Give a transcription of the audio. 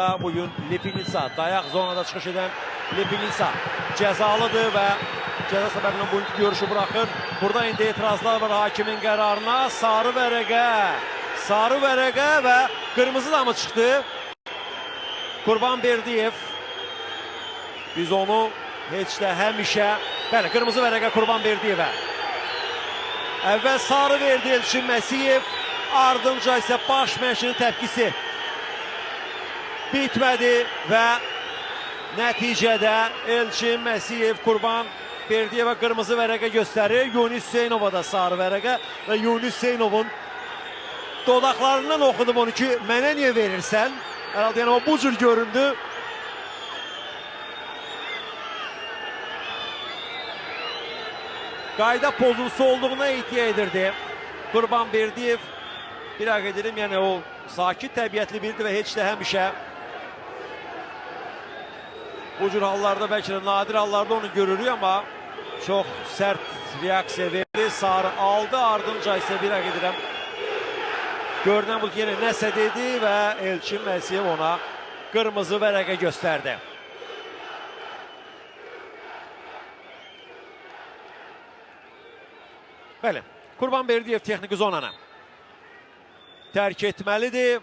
Bugün Lipinitsa, dayaq zonada çıxış edən Lipinitsa cəzalıdır və cəza səbəbindən bu görüşü buraxır. Burada indi etirazlar var hakimin qərarına. Sarı vərəqə və qırmızı da mı çıxdı? Qurbanberdiyev. Biz onu heç də həmişə... Bəli, qırmızı vərəqə Qurbanberdiyevə. Əvvəl sarı verdi Elçin Məsiyev. Ardınca isə baş məşqçinin təpkisi bitmədi və nəticədə Elçin Məsiyev Qurbanberdiyevə qırmızı vərəqə göstərir. Yunus Hüseynova da sarı vərəqə və Yunus Hüseynovun dodaqlarından oxudum onu ki, mənə niyə verirsən? Herhalde yəni o bu cür göründü. Qayda pozuntusu olduğuna iddia edirdi. Qurbanberdiyev, bir ağ edelim, yəni o sakit təbiətli biridir və heç də həmişə bu cür hallarda, bəlkə də nadir hallarda onu görürük, amma çox sərt reaksiya verdi. Sarı aldı, ardınca isə bir ağ edirəm. Görünən bu ki, yenə nəsə dedi və Elçin Məsiyev ona qırmızı vərəqə göstərdi. Bəli, Qurbanberdiyev texniki zonanı tərk etməlidir.